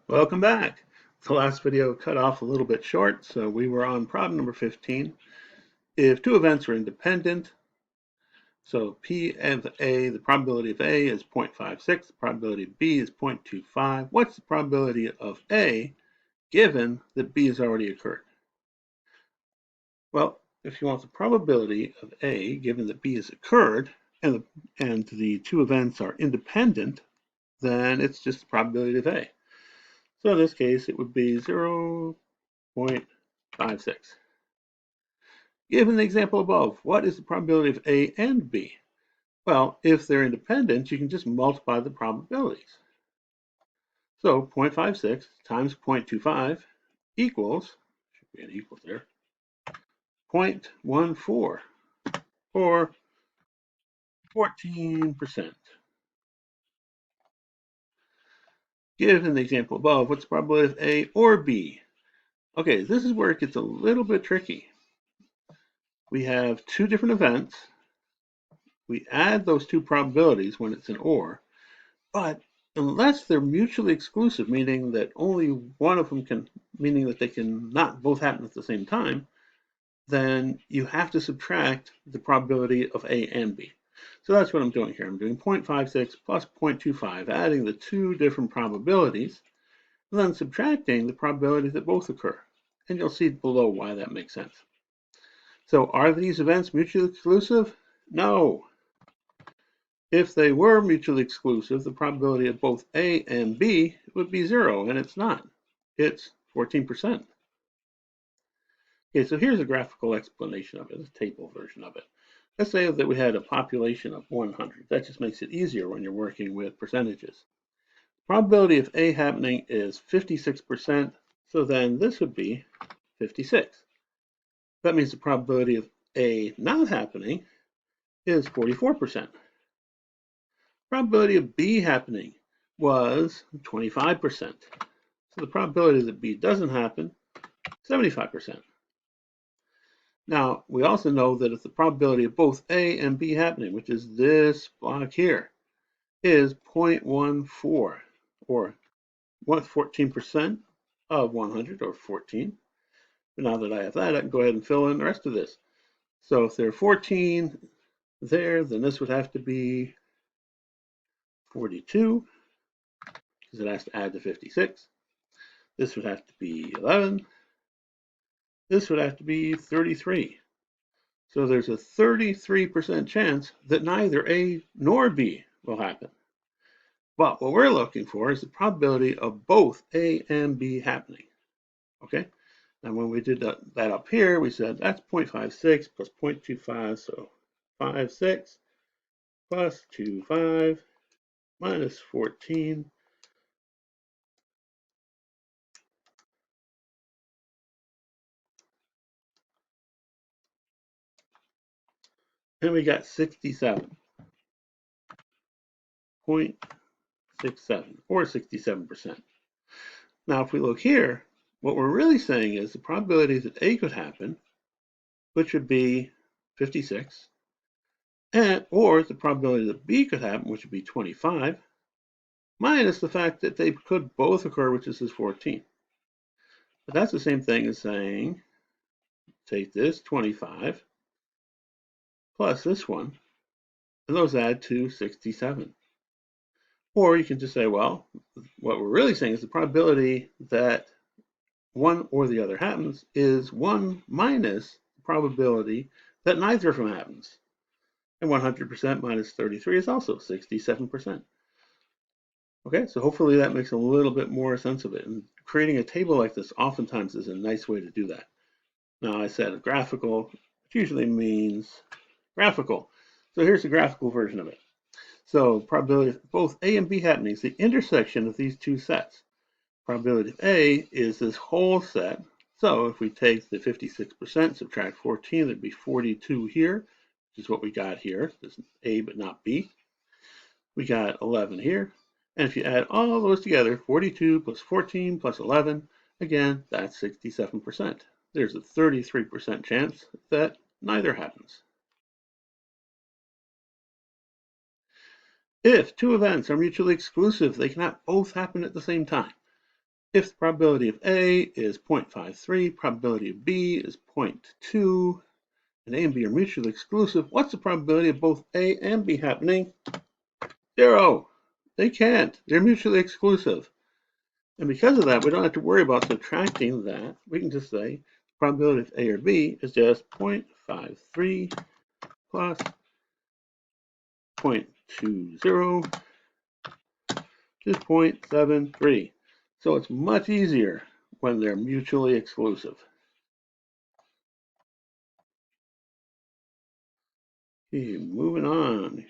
Welcome back. The last video cut off a little bit short, so we were on problem number 15. If two events are independent, so P of A, the probability of A is 0.56, the probability of B is 0.25. What's the probability of A given that B has already occurred? Well, if you want the probability of A given that B has occurred and the two events are independent, then it's just the probability of A. So in this case, it would be 0.56. Given the example above, what is the probability of A and B? Well, if they're independent, you can just multiply the probabilities. So 0.56 times 0.25 equals, should be an equals there, 0.14 or 14%. Given the example above, what's the probability of A or B? Okay, this is where it gets a little bit tricky. We have two different events. We add those two probabilities when it's an or, but unless they're mutually exclusive, meaning that only one of them can, meaning that they can not both happen at the same time, then you have to subtract the probability of A and B. So that's what I'm doing here. I'm doing 0.56 plus 0.25, adding the two different probabilities, and then subtracting the probability that both occur. And you'll see below why that makes sense. So are these events mutually exclusive? No. If they were mutually exclusive, the probability of both A and B would be 0, and it's not. It's 14%. Okay, so here's a graphical explanation of it, a table version of it. Let's say that we had a population of 100. That just makes it easier when you're working with percentages. Probability of A happening is 56%, so then this would be 56. That means the probability of A not happening is 44%. Probability of B happening was 25%. So the probability that B doesn't happen, 75%. Now, we also know that if the probability of both A and B happening, which is this block here, is 0.14, or 14% of 100, or 14. But now that I have that, I can go ahead and fill in the rest of this. So if there are 14 there, then this would have to be 42, because it has to add to 56. This would have to be 11. This would have to be 33. So there's a 33% chance that neither A nor B will happen. But what we're looking for is the probability of both A and B happening. Okay? And when we did that up here, we said that's 0.56 plus 0.25, so 56 plus 25 minus 14. And we got 67.67 or 67%. Now, if we look here, what we're really saying is the probability that A could happen, which would be 56, or the probability that B could happen, which would be 25, minus the fact that they could both occur, which is 14. But that's the same thing as saying, take this 25 plus this one, and those add to 67. Or you can just say, well, what we're really saying is the probability that one or the other happens is 1 minus the probability that neither of them happens. And 100% minus 33 is also 67%. Okay, so hopefully that makes a little bit more sense of it. And creating a table like this oftentimes is a nice way to do that. Now I said graphical, which usually means graphical. So here's the graphical version of it. So probability of both A and B happenings, the intersection of these two sets. Probability of A is this whole set. So if we take the 56%, subtract 14, there'd be 42 here, which is what we got here. This is A but not B. We got 11 here. And if you add all those together, 42 plus 14 plus 11, again, that's 67%. There's a 33% chance that neither happens. If two events are mutually exclusive, they cannot both happen at the same time. if the probability of A is 0.53, probability of B is 0.2, and A and B are mutually exclusive, what's the probability of both A and B happening? 0. They can't. They're mutually exclusive. And because of that, we don't have to worry about subtracting that. We can just say the probability of A or B is just 0.53 plus 0.20 is 0.73. So it's much easier when they're mutually exclusive. Okay, moving on.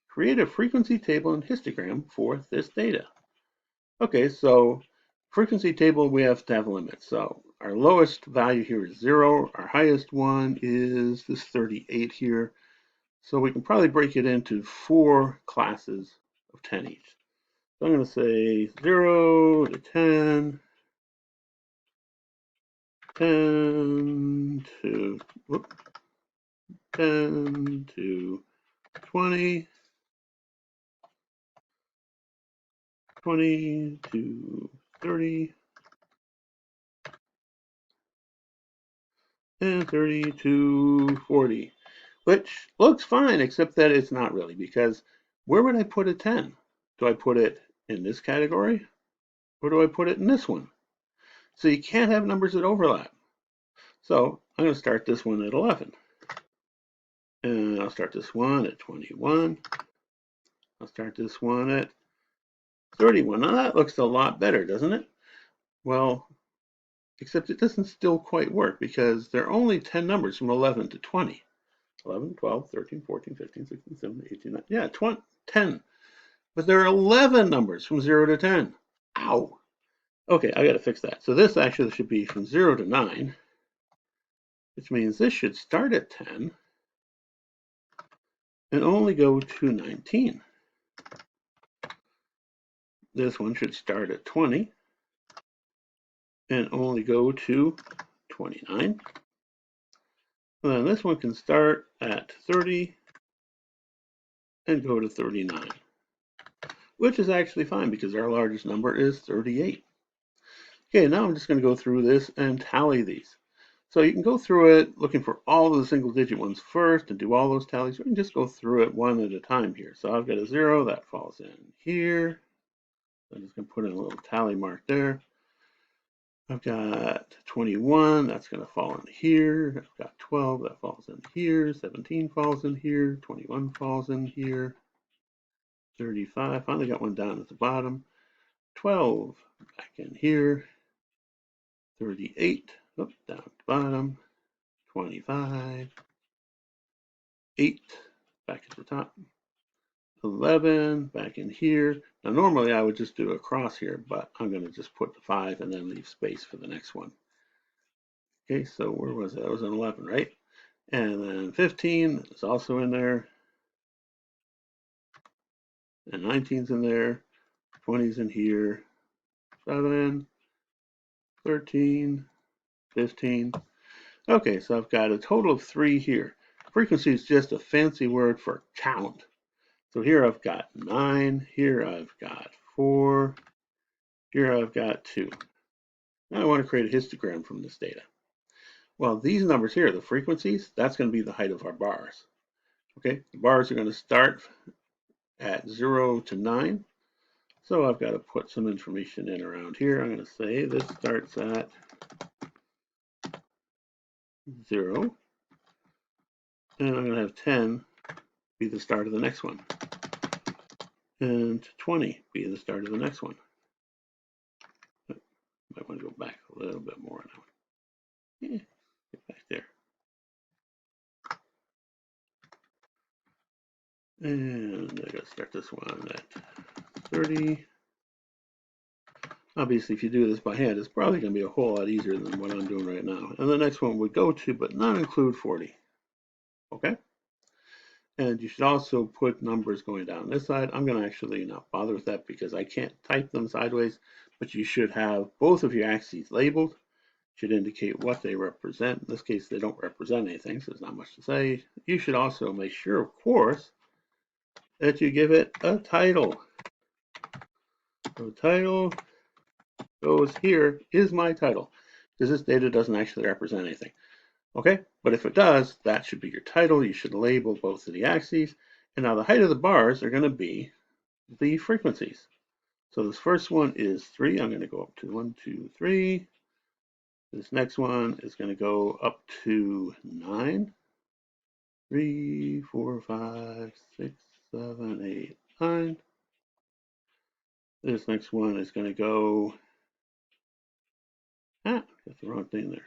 Create a frequency table and histogram for this data. Okay, so frequency table, we have to have limits. So our lowest value here is 0. Our highest one is this 38 here. So we can probably break it into 4 classes of 10 each. So I'm going to say 0 to 10, 10 to, 10 to 20, 20 to 30, and 30 to 40, which looks fine, except that it's not really, because where would I put a 10? Do I put it in this category, or do I put it in this one? So you can't have numbers that overlap. So I'm going to start this one at 11. And I'll start this one at 21. I'll start this one at 31. Now that looks a lot better, doesn't it? Well, except it doesn't still quite work because there are only 10 numbers from 11 to 20. 11, 12, 13, 14, 15, 16, 17, 18, 19. Yeah, 20, 10. But there are 11 numbers from 0 to 10. Ow. Okay, I got to fix that. So this actually should be from 0 to 9, which means this should start at 10 and only go to 19. This one should start at 20 and only go to 29. And then this one can start at 30 and go to 39, which is actually fine because our largest number is 38. Okay, now I'm just going to go through this and tally these. So you can go through it looking for all the single digit ones first and do all those tallies. We can just go through it one at a time here. So I've got a 0 that falls in here. I'm just going to put in a little tally mark there. I've got 21, that's going to fall in here. I've got 12, that falls in here. 17 falls in here. 21 falls in here. 35, finally got one down at the bottom. 12, back in here. 38, down at the bottom. 25, 8, back at the top. 11, back in here. Now normally I would just do a cross here, but I'm going to just put the 5 and then leave space for the next one. Okay, so where was it? That was an 11, right? And then 15 is also in there. And 19's in there. 20's in here. 7, 13, 15. Okay, so I've got a total of 3 here. Frequency is just a fancy word for count. So here I've got 9. Here I've got 4. Here I've got 2. Now I want to create a histogram from this data. Well, these numbers here, the frequencies, that's going to be the height of our bars. Okay, the bars are going to start at 0 to 9. So I've got to put some information in around here. I'm going to say this starts at 0. And I'm going to have 10 be the start of the next one. And 20 be the start of the next one. Might want to go back a little bit more now. Yeah, get back there. And I got to start this one at 30. Obviously, if you do this by hand, it's probably going to be a whole lot easier than what I'm doing right now. And the next one would go to, but not include 40. Okay? And you should also put numbers going down this side. I'm going to actually not bother with that because I can't type them sideways, but you should have both of your axes labeled. Should indicate what they represent. In this case, they don't represent anything, so there's not much to say. You should also make sure, of course, that you give it a title. So title goes here is my title, because this data doesn't actually represent anything. Okay, but if it does, that should be your title. You should label both of the axes. And now the height of the bars are going to be the frequencies. So this first one is 3. I'm going to go up to 1, 2, 3. This next one is going to go up to 9. 3, 4, 5, 6, 7, 8, 9. This next one is going to go, got the wrong thing there.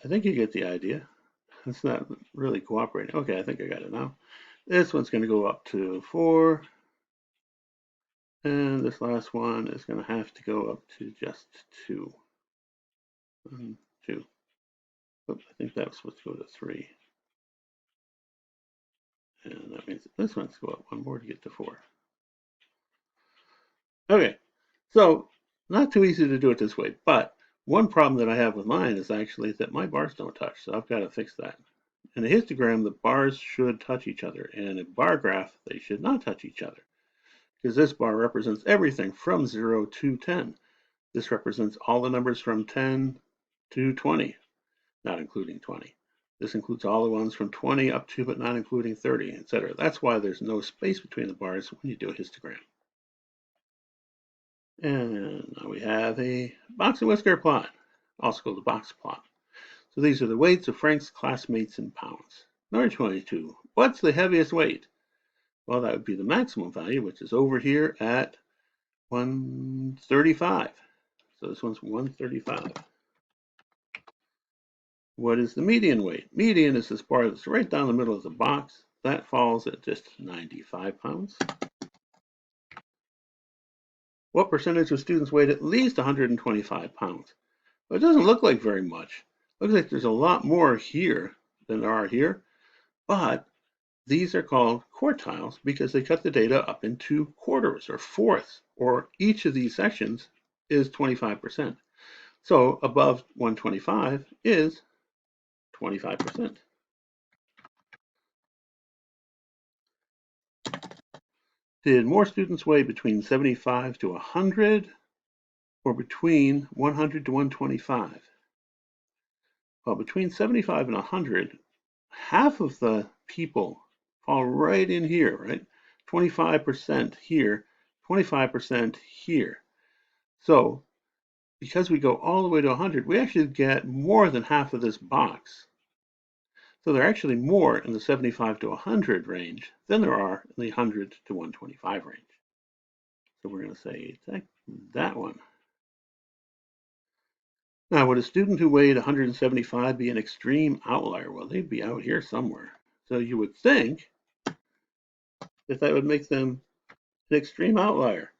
I think you get the idea. It's not really cooperating. Okay, I think I got it now. This one's going to go up to 4. And this last one is going to have to go up to just 2. 1, 2. Oops, I think that was supposed to go to 3. And that means this one's go up 1 more to get to 4. Okay, so not too easy to do it this way, but one problem that I have with mine is actually that my bars don't touch, so I've got to fix that. In a histogram, the bars should touch each other, and in a bar graph, they should not touch each other, because this bar represents everything from 0 to 10. This represents all the numbers from 10 to 20, not including 20. This includes all the ones from 20 up to, but not including 30, etc. That's why there's no space between the bars when you do a histogram. And now we have a box and whisker plot, also called the box plot. So these are the weights of Frank's classmates in pounds. Number 22, what's the heaviest weight? Well, that would be the maximum value, which is over here at 135. So this one's 135. What is the median weight? Median is this bar that's right down the middle of the box. That falls at just 95 pounds. What percentage of students weighed at least 125 pounds? Well, it doesn't look like very much. Looks like there's a lot more here than there are here, but these are called quartiles because they cut the data up into quarters or fourths, or each of these sections is 25%. So above 125 is 25%. Did more students weigh between 75 to 100 or between 100 to 125? Well, between 75 and 100, half of the people fall right in here, right? 25% here, 25% here. So because we go all the way to 100, we actually get more than half of this box. So there are actually more in the 75 to 100 range than there are in the 100 to 125 range. So we're going to say that one. Now, would a student who weighed 175 be an extreme outlier? Well, they'd be out here somewhere. So you would think that that would make them an extreme outlier,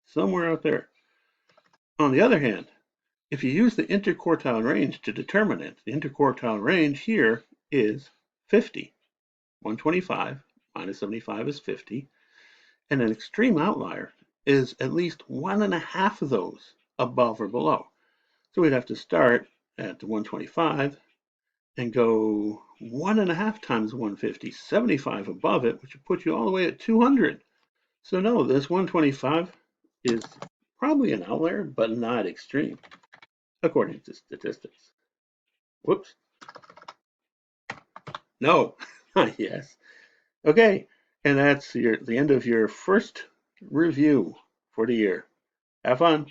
somewhere out there. On the other hand, if you use the interquartile range to determine it, the interquartile range here is 50. 125 minus 75 is 50. And an extreme outlier is at least 1.5 of those above or below. So we'd have to start at the 125 and go 1.5 times 150, 75 above it, which would put you all the way at 200. So no, this 125 is probably an outlier, but not extreme, according to statistics. Whoops. No, yes. Okay, and that's the end of your first review for the year. Have fun.